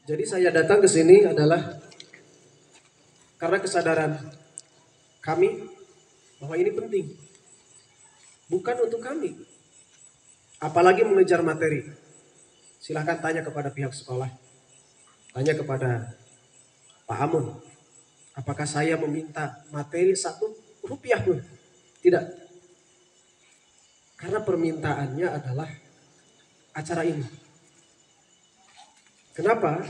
Jadi saya datang ke sini adalah karena kesadaran kami bahwa ini penting. Bukan untuk kami. Apalagi mengejar materi. Silahkan tanya kepada pihak sekolah. Tanya kepada Pak Amun. Apakah saya meminta materi 1 rupiah pun? Tidak. Karena permintaannya adalah acara ini. Kenapa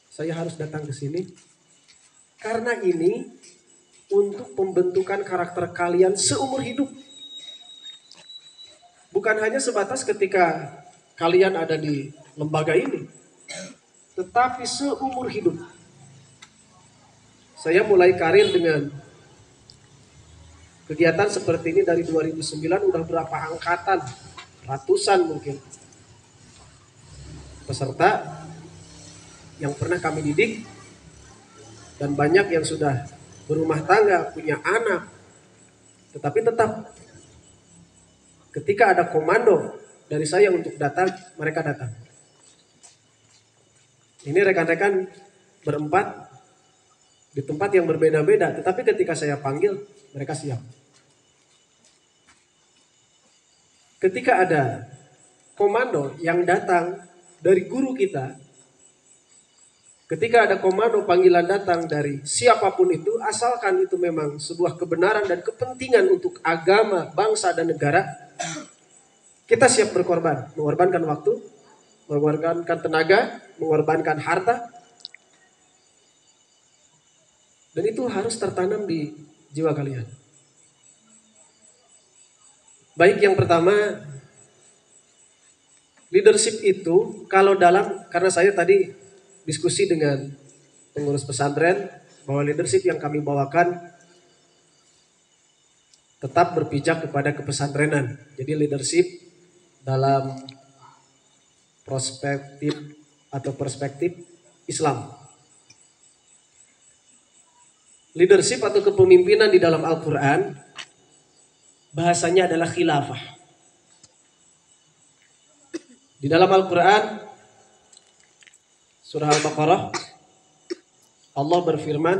saya harus datang ke sini? Karena ini untuk pembentukan karakter kalian seumur hidup. Bukan hanya sebatas ketika kalian ada di lembaga ini, tetapi seumur hidup. Saya mulai karir dengan kegiatan seperti ini dari 2009, udah berapa angkatan, ratusan mungkin peserta yang pernah kami didik, dan banyak yang sudah berumah tangga, punya anak. Tetapi tetap ketika ada komando dari saya untuk datang, mereka datang. Ini rekan-rekan berempat di tempat yang berbeda-beda, tetapi ketika saya panggil, mereka siap. Ketika ada komando yang datang dari guru kita, ketika ada komando panggilan datang dari siapapun itu, asalkan itu memang sebuah kebenaran dan kepentingan untuk agama, bangsa, dan negara, kita siap berkorban. Mengorbankan waktu, mengorbankan tenaga, mengorbankan harta. Dan itu harus tertanam di jiwa kalian. Baik, yang pertama, leadership itu kalau karena saya tadi diskusi dengan pengurus pesantren bahwa leadership yang kami bawakan tetap berpijak kepada kepesantrenan. Jadi leadership dalam perspektif Islam. Leadership atau kepemimpinan di dalam Al-Quran bahasanya adalah khilafah. Di dalam Al-Quran surah Al-Baqarah, Allah berfirman,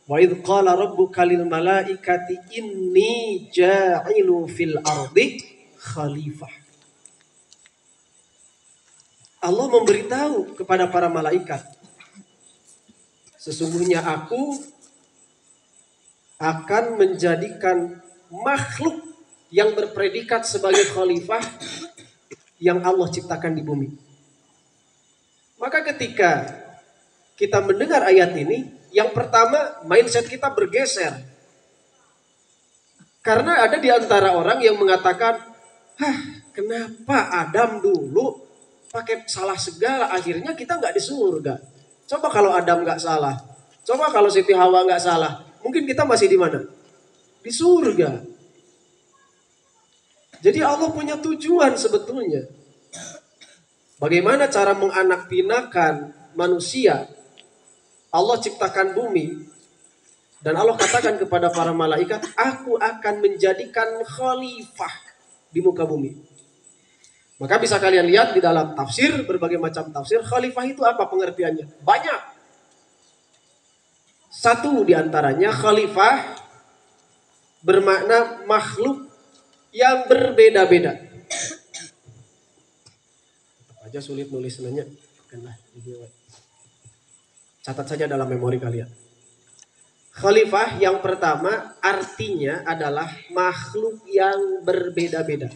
wa idh qala rabbuka lil malaikati inni ja'ilu fil ardi khalifah. Allah memberitahu kepada para malaikat, sesungguhnya aku akan menjadikan makhluk yang berpredikat sebagai khalifah yang Allah ciptakan di bumi. Maka ketika kita mendengar ayat ini, yang pertama mindset kita bergeser. Karena ada di antara orang yang mengatakan, kenapa Adam dulu pakai salah segala, akhirnya kita nggak di surga. Coba kalau Adam nggak salah, coba kalau Siti Hawa nggak salah, mungkin kita masih di mana? Di surga. Jadi Allah punya tujuan sebetulnya. Bagaimana cara menganakpinakan manusia? Allah ciptakan bumi dan Allah katakan kepada para malaikat, aku akan menjadikan khalifah di muka bumi. Maka bisa kalian lihat di dalam tafsir, berbagai macam tafsir, khalifah itu apa pengertiannya? Banyak. Satu di antaranya, khalifah bermakna makhluk yang berbeda-beda. Aja sulit nulis nanya. Catat saja dalam memori kalian. Khalifah yang pertama artinya adalah makhluk yang berbeda-beda.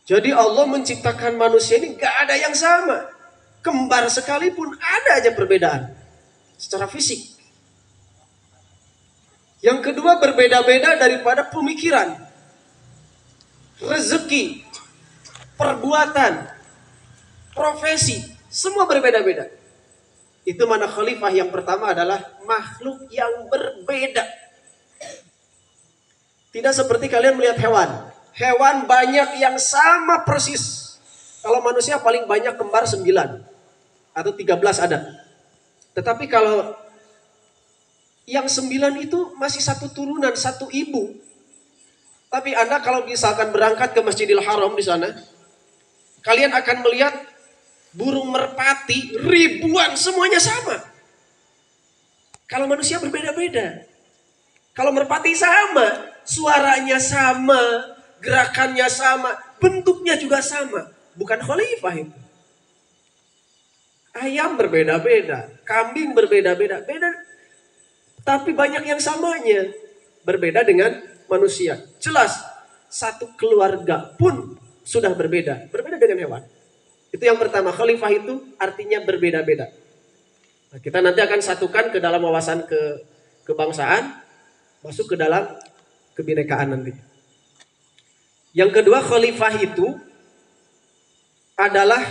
Jadi Allah menciptakan manusia ini gak ada yang sama. Kembar sekalipun ada aja perbedaan secara fisik. Yang kedua, berbeda-beda daripada pemikiran, rezeki, perbuatan, profesi, semua berbeda-beda. Itu mana khalifah yang pertama adalah makhluk yang berbeda. Tidak seperti kalian melihat hewan. Hewan banyak yang sama persis. Kalau manusia paling banyak kembar 9 atau 13 ada. Tetapi kalau yang 9 itu masih satu turunan, satu ibu. Tapi Anda kalau misalkan berangkat ke Masjidil Haram di sana, kalian akan melihat burung merpati, ribuan, semuanya sama. Kalau manusia berbeda-beda. Kalau merpati sama, suaranya sama, gerakannya sama, bentuknya juga sama. Bukan khalifah itu. Ayam berbeda-beda, kambing berbeda-beda, beda. Tapi banyak yang samanya. Berbeda dengan manusia. Jelas, satu keluarga pun sudah berbeda. Berbeda dengan hewan. Itu yang pertama, khalifah itu artinya berbeda-beda. Nah, kita nanti akan satukan ke dalam wawasan kebangsaan, masuk ke dalam kebinekaan nanti. Yang kedua, khalifah itu adalah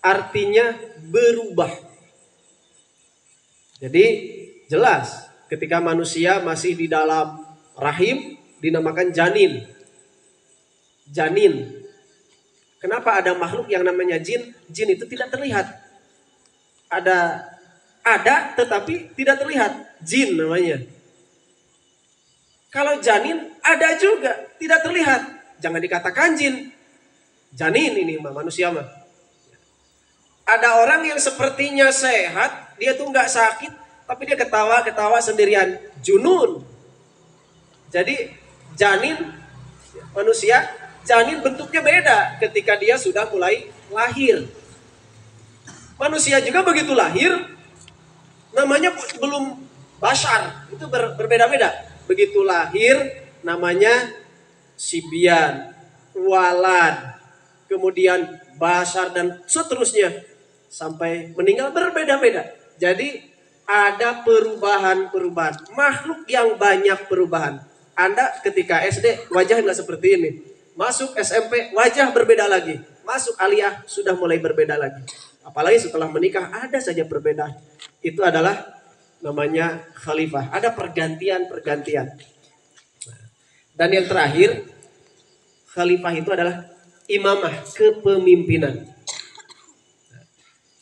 artinya berubah. Jadi jelas ketika manusia masih di dalam rahim dinamakan janin. Janin. Kenapa ada makhluk yang namanya jin? Jin itu tidak terlihat. Ada tetapi tidak terlihat. Jin namanya. Kalau janin ada juga tidak terlihat. Jangan dikatakan jin. Janin ini manusia mah. Ada orang yang sepertinya sehat, dia tuh nggak sakit, tapi dia ketawa sendirian. Junun. Jadi janin manusia, janin bentuknya beda ketika dia sudah mulai lahir. Manusia juga begitu lahir, namanya belum bashar, itu berbeda-beda. Begitu lahir, namanya sibyan, walad, kemudian bashar dan seterusnya. Sampai meninggal berbeda-beda. Jadi ada perubahan-perubahan. Makhluk yang banyak perubahan. Anda ketika SD wajah nggak seperti ini. Masuk SMP wajah berbeda lagi. Masuk aliyah sudah mulai berbeda lagi. Apalagi setelah menikah ada saja perbedaan. Itu adalah namanya khalifah. Ada pergantian-pergantian. Dan yang terakhir, khalifah itu adalah imamah, kepemimpinan.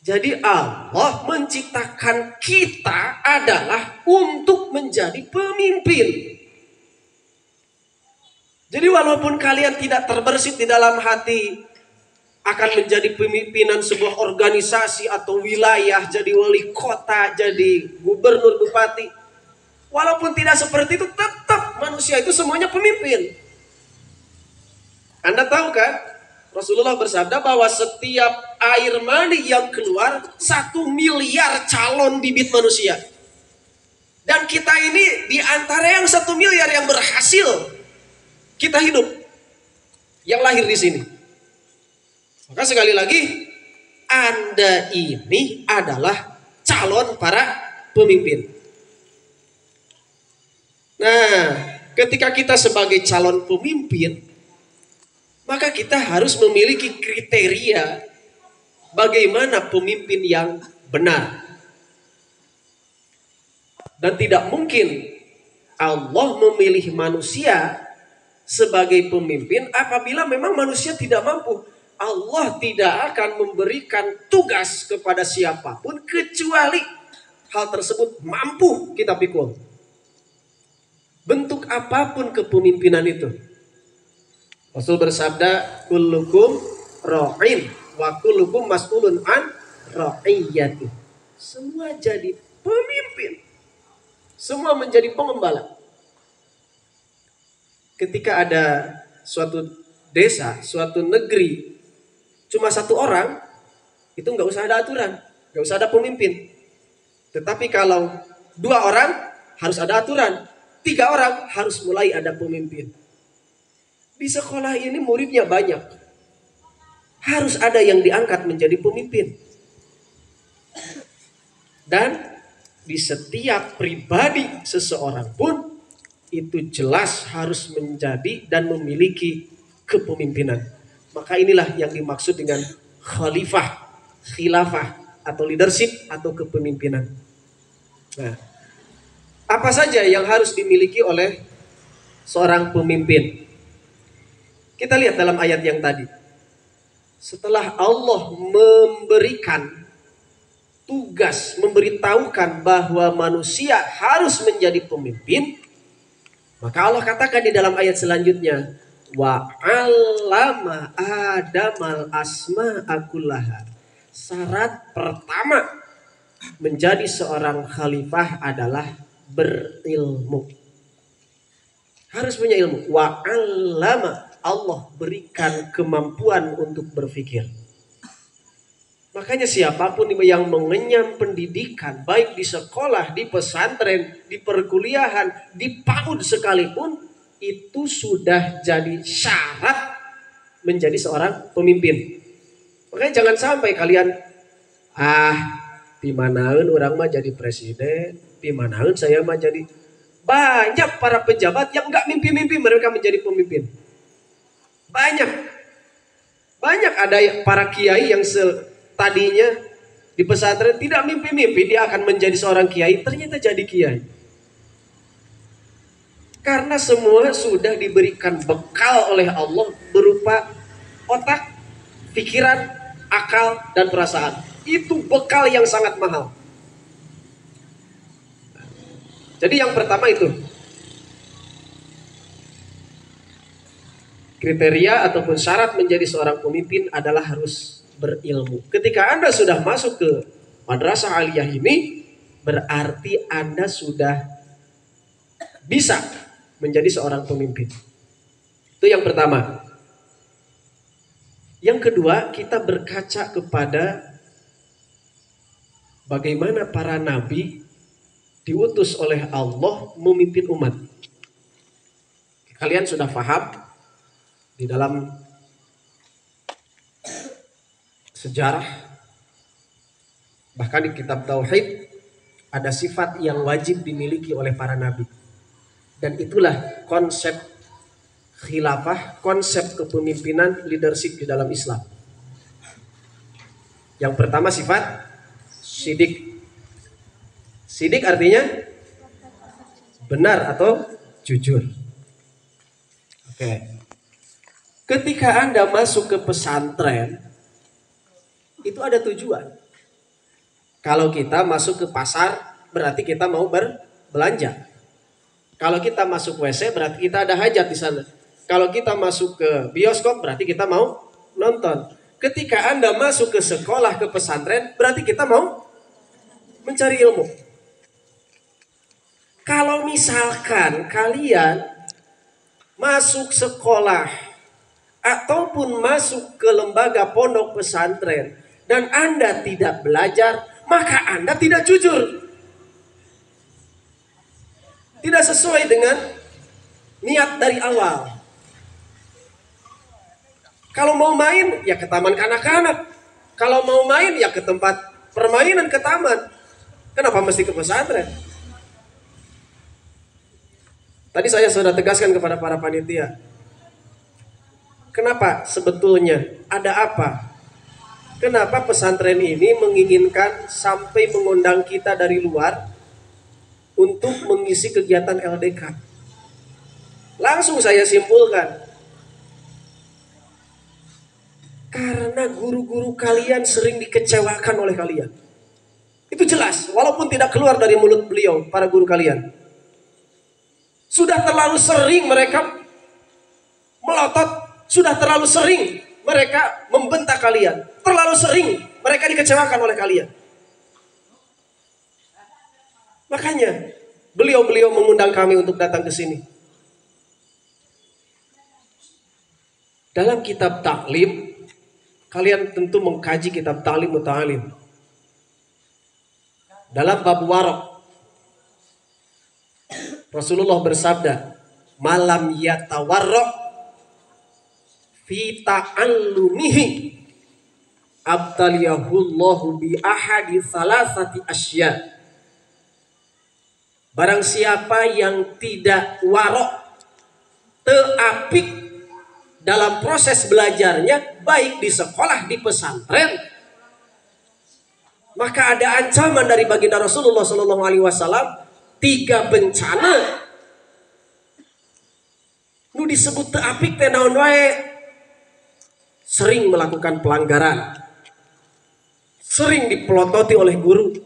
Jadi Allah menciptakan kita adalah untuk menjadi pemimpin. Jadi walaupun kalian tidak terbersit di dalam hati akan menjadi pemimpinan sebuah organisasi atau wilayah, jadi wali kota, jadi gubernur, bupati. Walaupun tidak seperti itu, tetap manusia itu semuanya pemimpin. Anda tahu kan? Rasulullah bersabda bahwa setiap air mani yang keluar 1 miliar calon bibit manusia. Dan kita ini di antara yang 1 miliar yang berhasil kita hidup. Yang lahir di sini. Maka sekali lagi, Anda ini adalah calon para pemimpin. Nah, ketika kita sebagai calon pemimpin, maka kita harus memiliki kriteria bagaimana pemimpin yang benar. Dan tidak mungkin Allah memilih manusia sebagai pemimpin apabila memang manusia tidak mampu. Allah tidak akan memberikan tugas kepada siapapun kecuali hal tersebut mampu kita pikul. Bentuk apapun kepemimpinan itu. Rasul bersabda, kullukum ra'in wa kullukum mas'ulun an ra'iyati. Semua jadi pemimpin. Semua menjadi pengembala. Ketika ada suatu desa, suatu negeri, cuma 1 orang, itu nggak usah ada aturan, nggak usah ada pemimpin. Tetapi kalau 2 orang harus ada aturan, 3 orang harus mulai ada pemimpin. Di sekolah ini muridnya banyak. Harus ada yang diangkat menjadi pemimpin. Dan di setiap pribadi seseorang pun itu jelas harus menjadi dan memiliki kepemimpinan. Maka inilah yang dimaksud dengan khalifah, khilafah atau leadership atau kepemimpinan. Nah, apa saja yang harus dimiliki oleh seorang pemimpin? Kita lihat dalam ayat yang tadi. Setelah Allah memberikan tugas, memberitahukan bahwa manusia harus menjadi pemimpin, maka Allah katakan di dalam ayat selanjutnya, wa 'allama Adamal asma'a kullaha. Syarat pertama menjadi seorang khalifah adalah berilmu. Harus punya ilmu. Wa 'allama, Allah berikan kemampuan untuk berpikir. Makanya siapapun yang mengenyam pendidikan, baik di sekolah, di pesantren, di perkuliahan, di PAUD sekalipun, itu sudah jadi syarat menjadi seorang pemimpin. Makanya jangan sampai kalian, dimanaun orang mah jadi presiden, dimanaun saya mah jadi. Banyak para pejabat yang nggak mimpi-mimpi mereka menjadi pemimpin. Banyak ada para kiai yang tadinya di pesantren tidak mimpi-mimpi dia akan menjadi seorang kiai, ternyata jadi kiai. Karena semua sudah diberikan bekal oleh Allah berupa otak, pikiran, akal, dan perasaan. Itu bekal yang sangat mahal. Jadi yang pertama itu kriteria ataupun syarat menjadi seorang pemimpin adalah harus berilmu. Ketika Anda sudah masuk ke madrasah aliyah ini, berarti Anda sudah bisa menjadi seorang pemimpin. Itu yang pertama. Yang kedua, kita berkaca kepada bagaimana para nabi diutus oleh Allah memimpin umat. Kalian sudah paham di dalam sejarah, bahkan di kitab Tauhid, ada sifat yang wajib dimiliki oleh para nabi. Dan itulah konsep khilafah, konsep kepemimpinan, leadership di dalam Islam. Yang pertama sifat sidik. Sidik artinya benar atau jujur. Oke. Ketika Anda masuk ke pesantren, itu ada tujuan. Kalau kita masuk ke pasar, berarti kita mau berbelanja. Kalau kita masuk WC, berarti kita ada hajat di sana. Kalau kita masuk ke bioskop, berarti kita mau nonton. Ketika Anda masuk ke sekolah, ke pesantren, berarti kita mau mencari ilmu. Kalau misalkan kalian masuk sekolah ataupun masuk ke lembaga pondok pesantren dan Anda tidak belajar, maka Anda tidak jujur. Tidak sesuai dengan niat dari awal. Kalau mau main, ya ke taman kanak-kanak. Kalau mau main, ya ke tempat permainan, ke taman. Kenapa mesti ke pesantren? Tadi saya sudah tegaskan kepada para panitia. Kenapa sebetulnya? Ada apa? Kenapa pesantren ini menginginkan sampai mengundang kita dari luar untuk mengisi kegiatan LDK? Langsung saya simpulkan. Karena guru-guru kalian sering dikecewakan oleh kalian. Itu jelas, walaupun tidak keluar dari mulut beliau, para guru kalian. Sudah terlalu sering mereka melotot, sudah terlalu sering mereka membentak kalian, terlalu sering mereka dikecewakan oleh kalian. Makanya beliau-beliau mengundang kami untuk datang ke sini. Dalam kitab taklim, kalian tentu mengkaji kitab taklim muta'alim. Dalam bab warok, Rasulullah bersabda, malam yatawarrok fi ta'allumihi abtaliyahullahu bi ahadi salasati asya. Barang siapa yang tidak warok, teapik dalam proses belajarnya, baik di sekolah, di pesantren, maka ada ancaman dari baginda Rasulullah SAW, 3 bencana. Nu disebut teapik teh naon wae? Sering melakukan pelanggaran, sering dipelototi oleh guru,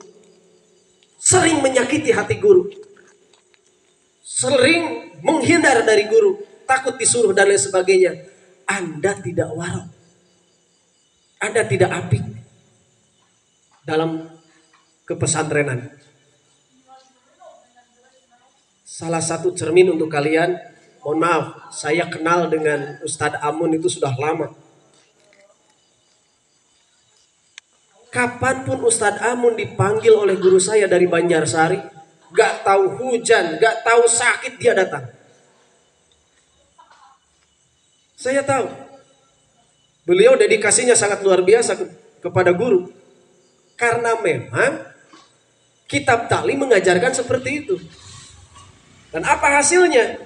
sering menyakiti hati guru, sering menghindar dari guru, takut disuruh dan lain sebagainya. Anda tidak warok, Anda tidak apik. dalam kepesantrenan. Salah satu cermin untuk kalian, mohon maaf, saya kenal dengan Ustadz Amun itu sudah lama. Kapanpun Ustadz Amun dipanggil oleh guru saya dari Banjarsari, gak tahu hujan, gak tahu sakit, dia datang. Saya tahu, beliau dedikasinya sangat luar biasa kepada guru. Karena memang kitab taklim mengajarkan seperti itu. Dan apa hasilnya?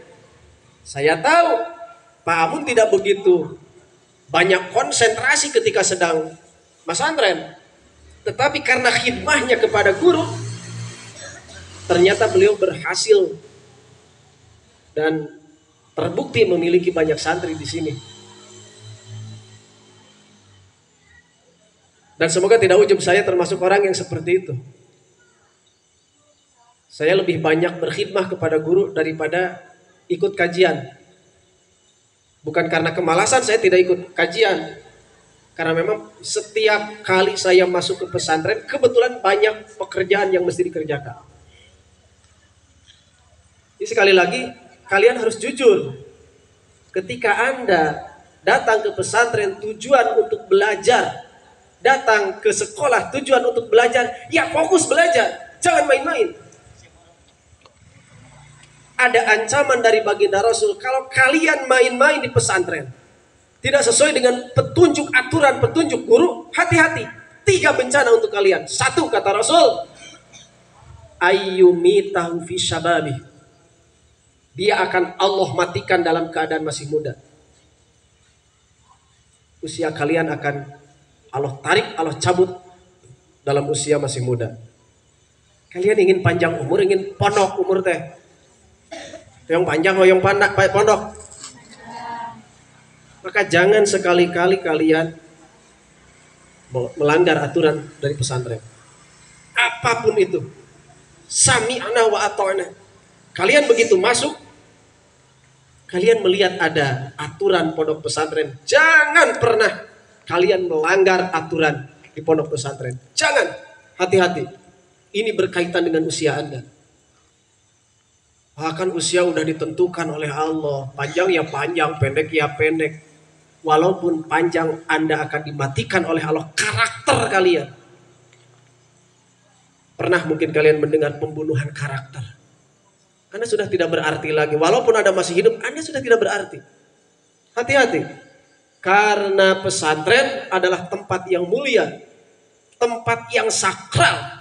Saya tahu Pak Amun tidak begitu banyak konsentrasi ketika sedang pesantren. Tetapi karena khidmahnya kepada guru, ternyata beliau berhasil dan terbukti memiliki banyak santri di sini. Dan semoga tidak ujub saya termasuk orang yang seperti itu. Saya lebih banyak berkhidmah kepada guru daripada ikut kajian. Bukan karena kemalasan saya tidak ikut kajian. Karena memang setiap kali saya masuk ke pesantren, kebetulan banyak pekerjaan yang mesti dikerjakan. Jadi sekali lagi, kalian harus jujur. Ketika Anda datang ke pesantren tujuan untuk belajar, datang ke sekolah tujuan untuk belajar, ya fokus belajar, jangan main-main. Ada ancaman dari baginda Rasul, kalau kalian main-main di pesantren, tidak sesuai dengan petunjuk aturan, petunjuk guru, hati-hati. 3 bencana untuk kalian. 1, kata Rasul, ayyumitahu fi syababi. Dia akan Allah matikan dalam keadaan masih muda. Usia kalian akan Allah tarik, Allah cabut dalam usia masih muda. Kalian ingin panjang umur, ingin pondok umur teh. Yang panjang, yang pondok. Maka jangan sekali-kali kalian melanggar aturan dari pesantren. Apapun itu. Sami'na wa ata'na. Kalian begitu masuk, kalian melihat ada aturan pondok pesantren, jangan pernah kalian melanggar aturan di pondok pesantren. Jangan, hati-hati. Ini berkaitan dengan usia Anda. Bahkan usia udah ditentukan oleh Allah. Panjang ya panjang, pendek ya pendek. Walaupun panjang, Anda akan dimatikan oleh Allah karakter kalian. Pernah mungkin kalian mendengar pembunuhan karakter. Anda sudah tidak berarti lagi. Walaupun Anda masih hidup, Anda sudah tidak berarti. Hati-hati. Karena pesantren adalah tempat yang mulia. Tempat yang sakral.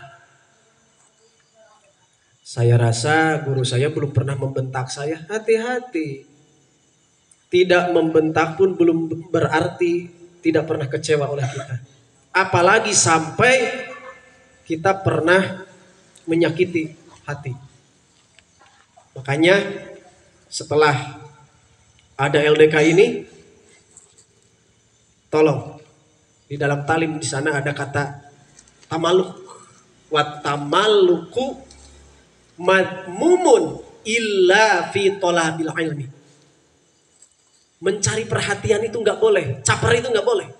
Saya rasa guru saya belum pernah membentak saya. Hati-hati. Tidak membentak pun belum berarti tidak pernah kecewa oleh kita. Apalagi sampai kita pernah menyakiti hati. Makanya setelah ada LDK ini, tolong di dalam talim di sana ada kata tamaluk. Wa tamaluku madmumun illa fi talabil ilmi. Mencari perhatian itu nggak boleh, caper itu nggak boleh.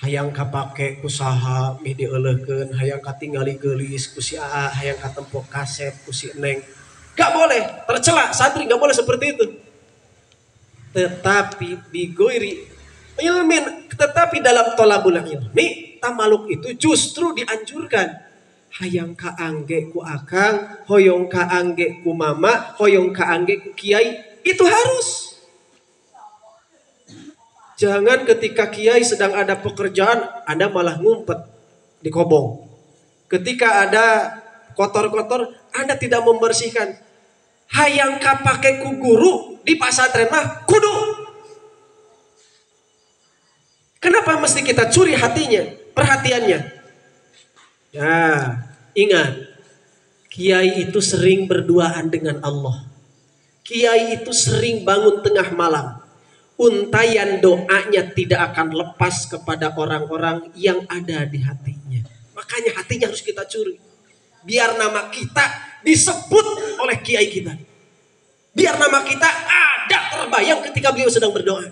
Hayang kapake kusaha midi eleukeun, hayang katinggali geulis ku si Aa, hayang katempo kaset ku si Neng. Nggak boleh, tercela, santri nggak boleh seperti itu. Tetapi bigoiri ilmin, tetapi dalam tolabul ilmi, tamaluk itu justru dianjurkan. Hayang kaangge ku akang, hoyong kaangge ku mama, hoyong kaangge ku kiai, itu harus. Jangan ketika kiai sedang ada pekerjaan, Anda malah ngumpet di kobong. Ketika ada kotor-kotor, Anda tidak membersihkan. Hayang kapake ku guru di pesantren mah kudu. Kenapa mesti kita curi hatinya, perhatiannya? Ya, ingat, kiai itu sering berduaan dengan Allah. Kiai itu sering bangun tengah malam. Untayan doanya tidak akan lepas kepada orang-orang yang ada di hatinya. Makanya hatinya harus kita curi. Biar nama kita disebut oleh kiai kita. Biar nama kita ada terbayang ketika beliau sedang berdoa.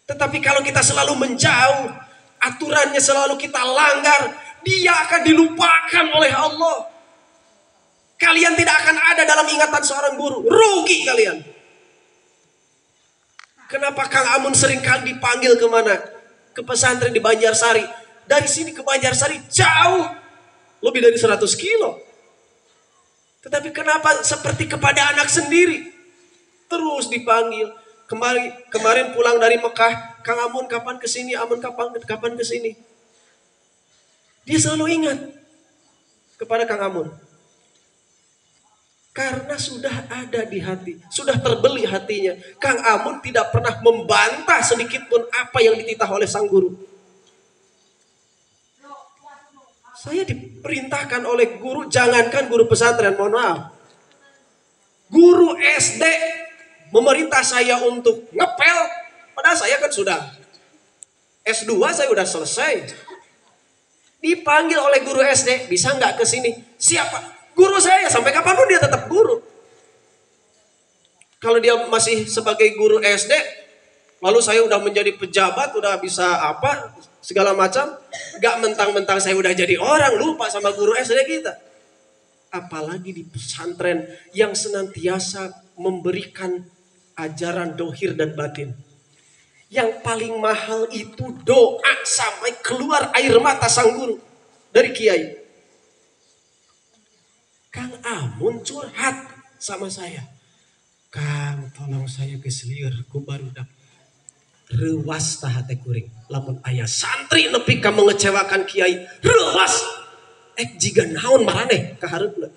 Tetapi kalau kita selalu menjauh, aturannya selalu kita langgar, dia akan dilupakan oleh Allah. Kalian tidak akan ada dalam ingatan seorang guru. Rugi kalian. Kenapa Kang Amun sering kali dipanggil kemana? Ke pesantren di Banjarsari. Dari sini ke Banjarsari jauh. Lebih dari 100 kilo. Tetapi kenapa seperti kepada anak sendiri? Terus dipanggil. Kemarin pulang dari Mekah. Kang Amun kapan kesini? Amun kapan kesini? Dia selalu ingat kepada Kang Amun. Karena sudah ada di hati, sudah terbeli hatinya. Kang Amun tidak pernah membantah sedikit pun apa yang dititah oleh sang guru. Saya diperintahkan oleh guru, jangankan guru pesantren, mohon maaf. Guru SD memerintah saya untuk ngepel, padahal saya kan sudah S2, saya sudah selesai. Dipanggil oleh guru SD, bisa nggak ke sini? Siapa? Guru saya, sampai kapanpun dia tetap guru. Kalau dia masih sebagai guru SD, lalu saya udah menjadi pejabat, udah bisa apa, segala macam, gak mentang-mentang saya udah jadi orang, lupa sama guru SD kita. Apalagi di pesantren yang senantiasa memberikan ajaran dohir dan batin. Yang paling mahal itu doa sampai keluar air mata sang guru dari kiai. Kang Amun curhat sama saya. Kang, tolong saya keseliur ku barudak. Rewas tahate kuring. Lamun ayah santri nepi ka mengecewakan kiai. Rewas. Jiga naon maraneh kahareupna.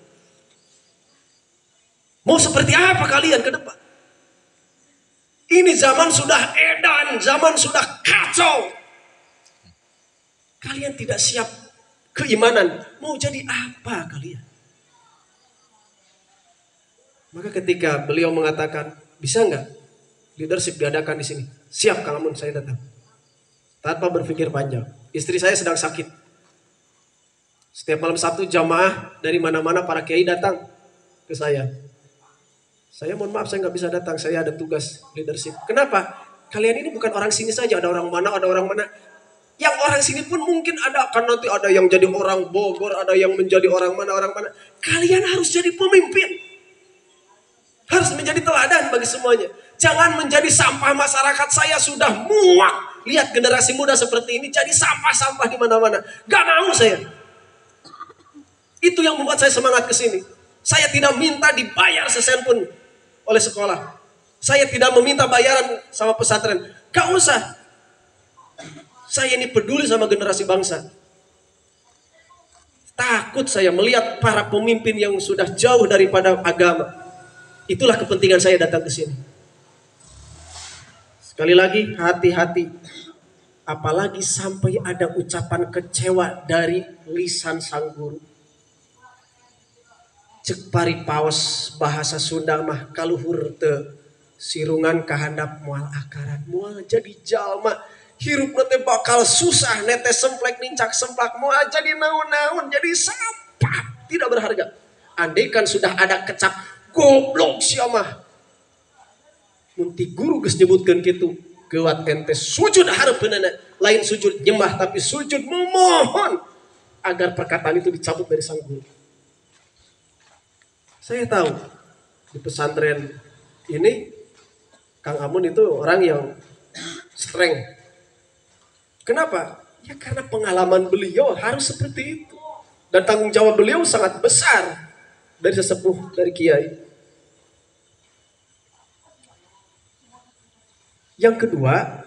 Mau seperti apa kalian ke depan? Ini zaman sudah edan, zaman sudah kacau. Kalian tidak siap keimanan. Mau jadi apa kalian? Maka ketika beliau mengatakan, bisa nggak leadership diadakan di sini? Siap Kang Amun, saya datang. Tanpa berpikir panjang. Istri saya sedang sakit. Setiap malam Sabtu jamaah dari mana-mana para kiai datang ke saya. Saya mohon maaf, saya nggak bisa datang. Saya ada tugas leadership. Kenapa? Kalian ini bukan orang sini saja. Ada orang mana, ada orang mana. Yang orang sini pun mungkin ada. Kan nanti ada yang jadi orang Bogor, ada yang menjadi orang mana, orang mana. Kalian harus jadi pemimpin. Harus menjadi teladan bagi semuanya. Jangan menjadi sampah masyarakat. Saya sudah muak lihat generasi muda seperti ini jadi sampah-sampah di mana-mana. Gak mau saya. Itu yang membuat saya semangat ke sini. Saya tidak minta dibayar sesen pun oleh sekolah. Saya tidak meminta bayaran sama pesantren. Gak usah. Saya ini peduli sama generasi bangsa. Takut saya melihat para pemimpin yang sudah jauh daripada agama. Itulah kepentingan saya datang ke sini. Sekali lagi, hati-hati. Apalagi sampai ada ucapan kecewa dari lisan sang guru. Cek pari paos bahasa Sunda mah kaluhur teu sirungan kahandap moal akaran. Moal jadi jalma. Hirup nete bakal susah, nete semplek nincak semplak. Moal jadi naun-naun, jadi sampah. Tidak berharga. Andaikan sudah ada kecap goblok siamah. Munti guru geus nyebutkeun kitu, geuat ente sujud hareupeunana, lain sujud nyembah tapi sujud memohon agar perkataan itu dicabut dari sang guru. Saya tahu di pesantren ini Kang Amun itu orang yang strength. Kenapa? Ya karena pengalaman beliau harus seperti itu. Dan tanggung jawab beliau sangat besar. Dari sesepuh, dari kiai. Yang kedua,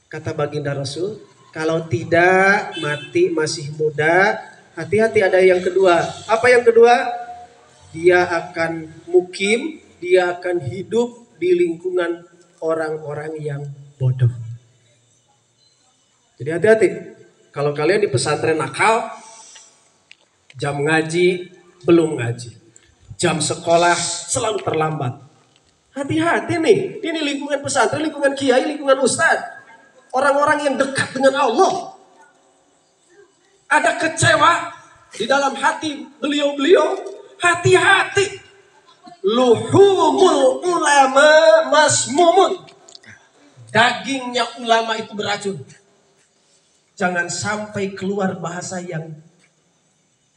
kata baginda Rasul, kalau tidak mati masih muda, hati-hati ada yang kedua. Apa yang kedua? Dia akan mukim, dia akan hidup di lingkungan orang-orang yang bodoh. Jadi hati-hati. Kalau kalian di pesantren nakal, jam ngaji belum ngaji, jam sekolah selalu terlambat. Hati-hati nih, ini lingkungan pesantren, lingkungan kiai, lingkungan ustadz. Orang-orang yang dekat dengan Allah. Ada kecewa di dalam hati beliau-beliau. Hati-hati. Luhumul ulama masmumun. Dagingnya ulama itu beracun. Jangan sampai keluar bahasa yang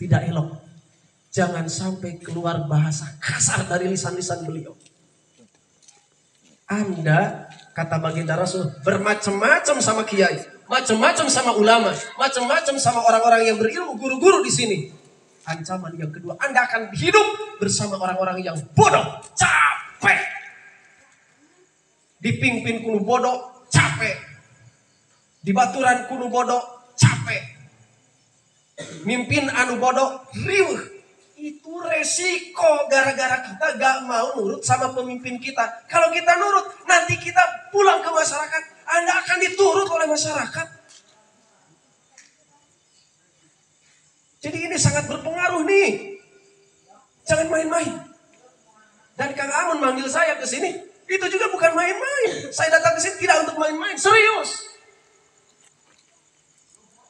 tidak elok. Jangan sampai keluar bahasa kasar dari lisan-lisan beliau. Anda, kata baginda Rasul, bermacam-macam sama kiai, macam-macam sama ulama, macam-macam sama orang-orang yang berilmu, guru-guru di sini. Ancaman yang kedua, Anda akan hidup bersama orang-orang yang bodoh, capek. Dipimpin kuno bodoh, capek. Di baturan kuno bodoh, capek. Mimpin anu bodoh, riuh. Itu resiko gara-gara kita gak mau nurut sama pemimpin kita. Kalau kita nurut, nanti kita pulang ke masyarakat, Anda akan diturut oleh masyarakat. Jadi ini sangat berpengaruh nih. Jangan main-main. Dan Kang Amun manggil saya ke sini, itu juga bukan main-main. Saya datang ke sini tidak untuk main-main, serius.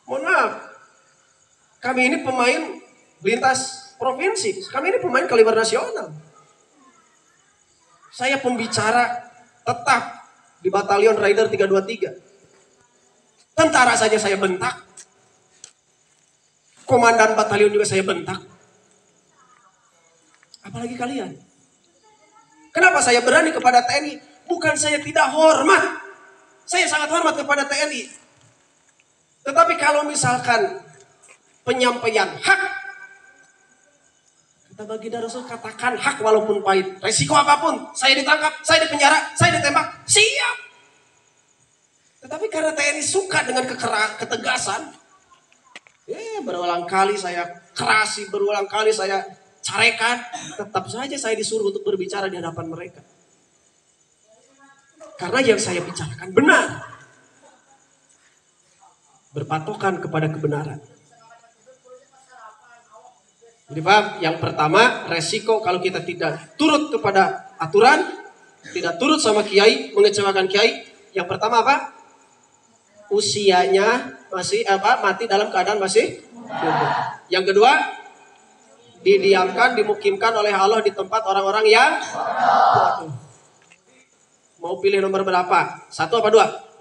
Mohon maaf, kami ini pemain lintas provinsi, kami ini pemain kaliber nasional. Saya pembicara tetap di Batalion Rider 323. Tentara saja saya bentak. Komandan batalion juga saya bentak. Apalagi kalian. Kenapa saya berani kepada TNI? Bukan saya tidak hormat. Saya sangat hormat kepada TNI. Tetapi kalau misalkan penyampaian hak, kata baginda Rasul, katakan hak walaupun pahit. Resiko apapun, saya ditangkap, saya dipenjara, saya ditembak, siap. Tetapi karena TNI suka dengan ketegasan, berulang kali saya kerasi, berulang kali saya carekan, tetap saja saya disuruh untuk berbicara di hadapan mereka. Karena yang saya bicarakan benar. Berpatokan kepada kebenaran. Jadi paham? Yang pertama, resiko kalau kita tidak turut kepada aturan, tidak turut sama kiai, mengecewakan kiai. Yang pertama apa? Usianya masih mati dalam keadaan masih muda. Yang kedua, didiamkan, dimukimkan oleh Allah di tempat orang-orang yang bodoh. Mau pilih nomor berapa? 1 apa 2?